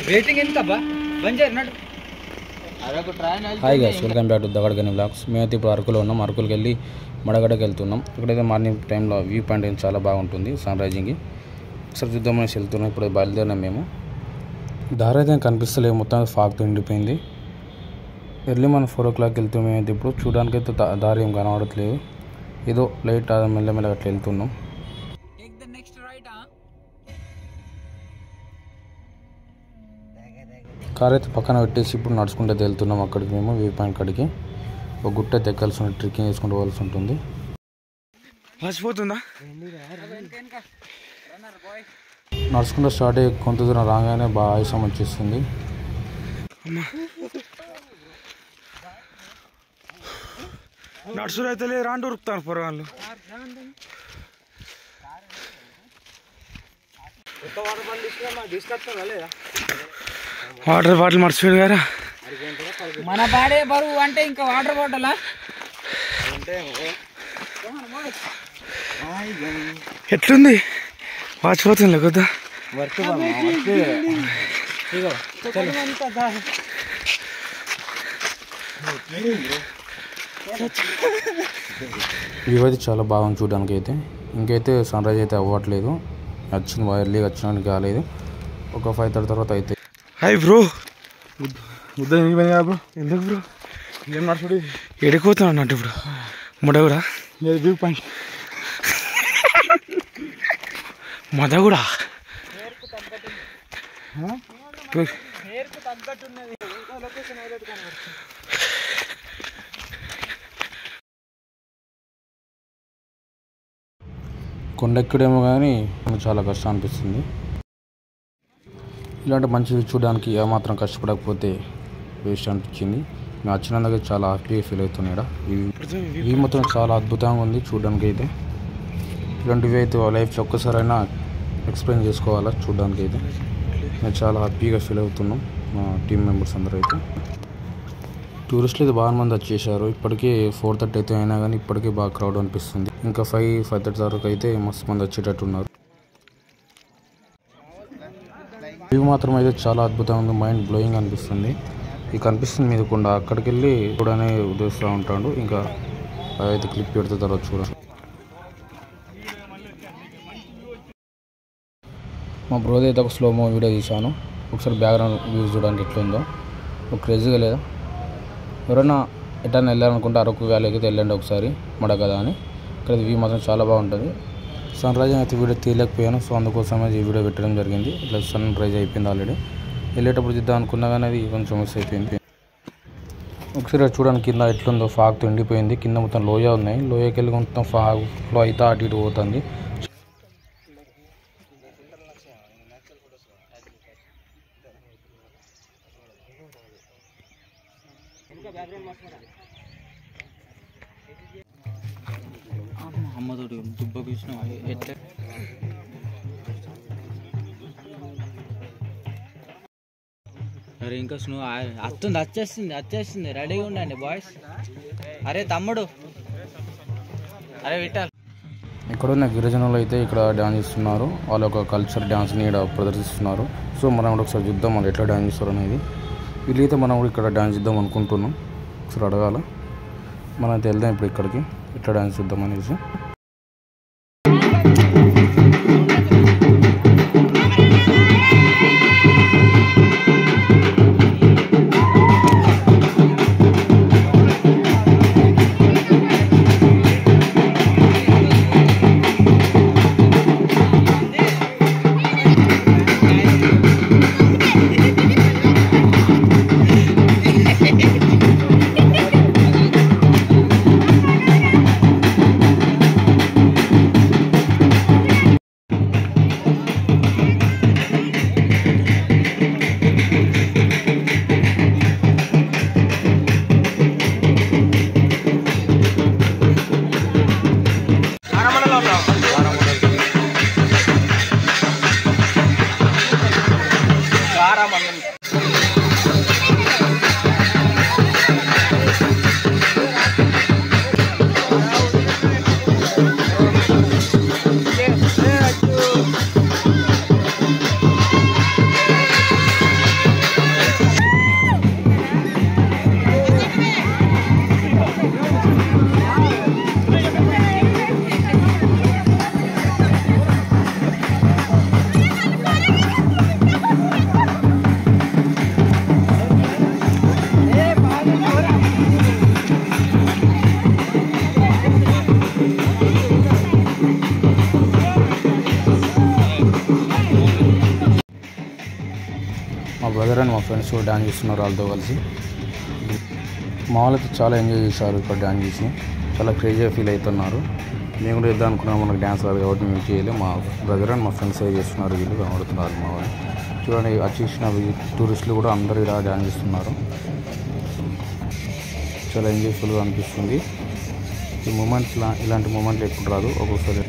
Hi guys, welcome back to దగడగని vlogs. మేమైతే ఇప్పుడు అరకులో ఉన్నాం. అరకులకి వెళ్ళి మడగడకి వెళ్తున్నాం. ఇక్కడైతే మార్నింగ్ టైంలో వ్యూ పాయింట్ అయితే చాలా బాగుంటుంది సన్ రైజింగ్కి. ఒకసారి చూద్దామని వెళ్తున్నాం. ఇప్పుడు బయలుదేరినాం మేము. దారి అయితే కనిపిస్తలేదు, మొత్తం ఫాగ్ నిండిపోయింది. ఎర్లీ మనం 4 o'clock వెళ్తాం. మేమైతే ఇప్పుడు చూడడానికి అయితే దారి ఏం కనబడట్లేదు, ఏదో లైట్ మెల్లమెల్లగా అట్లా వెళ్తున్నాం. కార్ అయితే పక్కన పెట్టేసి ఇప్పుడు నడుచుకుంటే వెళ్తున్నాం అక్కడికి. మేము వ్యూ పాయింట్ కాడికి ఒక గుట్ట ఎక్కాల్సి ఉంటుంది, ట్రెక్కింగ్ చేసుకుంటూ పోవాల్సి ఉంటుంది. నడుచుకుంటూ స్టార్ట్ అయ్యి కొంత దూరం రాగానే బాగా ఆయాసం వచ్చేస్తుంది. నడుచుడు అయితే లేదు, రాండి ఉరుకుతాను పొరగాళ్ళు. వాటర్ బాటిల్ మర్చిపోయాడు కదా మన పాడే బరువు అంటే ఇంకా వాటర్ బాటిల్ ఎట్లుంది వాచిపోతుంది లేకొద్దా. వ్యూ అయితే చాలా బాగుంది చూడడానికి. అయితే ఇంకైతే సన్ రైజ్ అయితే అవ్వట్లేదు, వచ్చింది ఎర్లీగా వచ్చినానికి కాలేదు. ఒక 5:30 తర్వాత అయితే. హాయ్ బ్రో, బ్రో ఎందుకు బ్రో ఏం నడుచుడు ఎడిపోతున్నా అన్నట్టు ఇప్పుడు మొదగుడా వ్యూ పాయింట్ మొదగుడా కొండెక్కడేమో కానీ చాలా కష్టం అనిపిస్తుంది. ఇలాంటి మంచివి చూడడానికి ఏమాత్రం కష్టపడకపోతే వేస్ట్ అనిపించింది. మేము వచ్చినందుకు చాలా హ్యాపీగా ఫీల్ అవుతున్నాయి. ఇవి మొత్తం చాలా అద్భుతంగా ఉంది చూడడానికి. అయితే ఇలాంటివి అయితే లైఫ్లో ఒక్కసారైనా ఎక్స్ప్లెయిన్ చేసుకోవాలా చూడడానికి. అయితే మేము చాలా హ్యాపీగా ఫీల్ అవుతున్నాం. మా టీం మెంబర్స్ అందరూ అయితే. టూరిస్టులు అయితే బాగా మంది వచ్చేసారు. ఇప్పటికీ 4:30 అయితే అయినా కానీ ఇప్పటికీ బాగా క్రౌడ్ అనిపిస్తుంది. ఇంకా 5:30 వరకు అయితే మస్తు మంది వచ్చేటట్టు ఉన్నారు. వ్యూ మాత్రం అయితే చాలా అద్భుతంగా ఉంది, మైండ్ బ్లోయింగ్ అనిపిస్తుంది. ఇది కనిపిస్తుంది మీద కొండ, అక్కడికి వెళ్ళి చూడనే ఉద్దేశిస్తూ ఉంటాడు. ఇంకా అయితే క్లిప్ పెడితే తర్వాత చూడండి. మా బ్రోది అయితే ఒక స్లోమో వీడియో తీశాను. ఒకసారి బ్యాక్గ్రౌండ్ వ్యూస్ చూడండి ఎట్లుందో, ఒక క్రేజీగా లేదా. ఎవరైనా ఎటైనా వెళ్ళాలనుకుంటే అరకు వ్యాలీకి అయితే వెళ్ళండి ఒకసారి, మడ కదా అని. ఇక్కడ వ్యూ మాత్రం చాలా బాగుంటుంది. సన్ రైజ్ అయితే వీడియో తీయలేకపోయాను, సో అందుకోసమే ఈ వీడియో పెట్టడం జరిగింది. ఇట్లా సన్ రైజ్ అయిపోయింది ఆల్రెడీ. వెళ్ళేటప్పుడు తీద్దాం అనుకున్నా కానీ అది కొంచెం మిస్ అయిపోయింది. ఒకసారి చూడడానికి కింద ఎట్లుందో, ఫాగ్తో ఎండిపోయింది. కింద మొత్తం లోయ ఉన్నాయి, లోయకి వెళ్ళి మొత్తం ఫాగ్ ఫ్లో అయితే అటు ఇటు పోతుంది. అమ్మతోటి దుబ్బ కృష్ణ ఎట్లా అరే ఇంకా స్నో వచ్చేస్తుంది రెడీగా ఉండండి బాయ్స్. అరే తమ్ముడు, అరే విట్టాలి. ఇక్కడ ఉన్న గిరిజనులు అయితే ఇక్కడ డ్యాన్స్ చేస్తున్నారు. వాళ్ళ ఒక కల్చర్ డ్యాన్స్ని ఇక్కడ ప్రదర్శిస్తున్నారు. సో మనం కూడా ఒకసారి చూద్దాం వాళ్ళు ఎట్లా డ్యాన్స్ చేస్తారు అనేది. వీళ్ళైతే మనం కూడా ఇక్కడ డ్యాన్స్ చేద్దాం అనుకుంటున్నాం. ఒకసారి అడగాల, మనం అయితే వెళ్దాం ఇప్పుడు ఇక్కడికి, ఎట్లా డ్యాన్స్ చూద్దాం అనేసి. ఫ్రెండ్స్ కూడా డ్యాన్స్ చేస్తున్నారు వాళ్ళతో కలిసి. మా వాళ్ళైతే చాలా ఎంజాయ్ చేశారు ఇక్కడ డ్యాన్స్ చేసి, చాలా క్రేజీగా ఫీల్ అవుతున్నారు. మేము కూడా వెళ్దాం అనుకున్నాం, మనకు డ్యాన్స్ రాదు కాబట్టి మేము చేయలేము. మా బ్రదర్ అండ్ మా ఫ్రెండ్స్ చేస్తున్నారు, వీళ్ళు కనబడుతున్నారు మా వాళ్ళు. చూడండి వచ్చేసిన టూరిస్టులు కూడా అందరూ ఇలా డ్యాన్స్ చేస్తున్నారు. చాలా ఎంజాయ్ఫుల్గా అనిపిస్తుంది. ఈ మూమెంట్స్ ఇలాంటి మూమెంట్లు ఎప్పుడు రాదు ఒక్కొక్కసారి.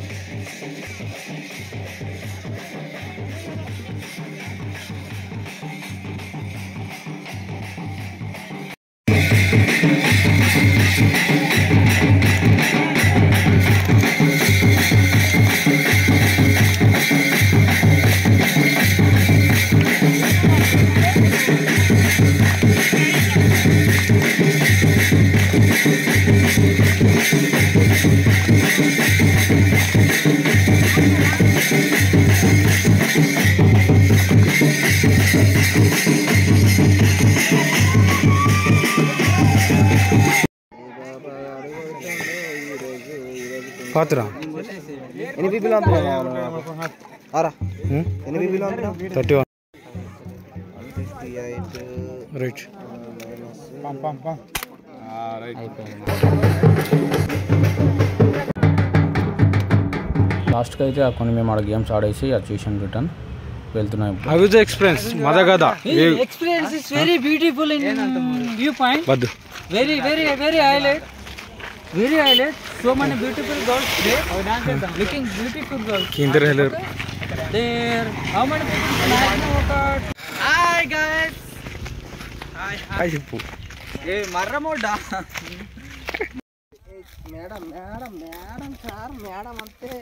పాత్ర ఎన్ని పీపీలు అరా ఎన్ని పీపీలు 31 58 రైట్. లాస్ట్కి అయితే కొన్ని మేము ఆడ గేమ్స్ ఆడేసి అది చూసాను, రిటర్న్ వెళ్తున్నాం. How is the experience? Madagada. Experience is very beautiful in viewpoint. Baddu. Very highlight. Very highlight. So many beautiful girls there. Looking beautiful girls. Kinder hello. There. How many people? Hi guys. Hi Hippo. Hey, marramoda. Madam madam madam sir madam అంతే.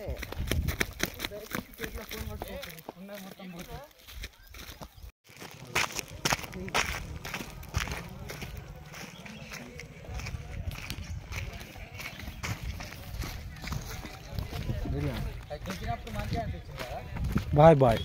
Bye bye.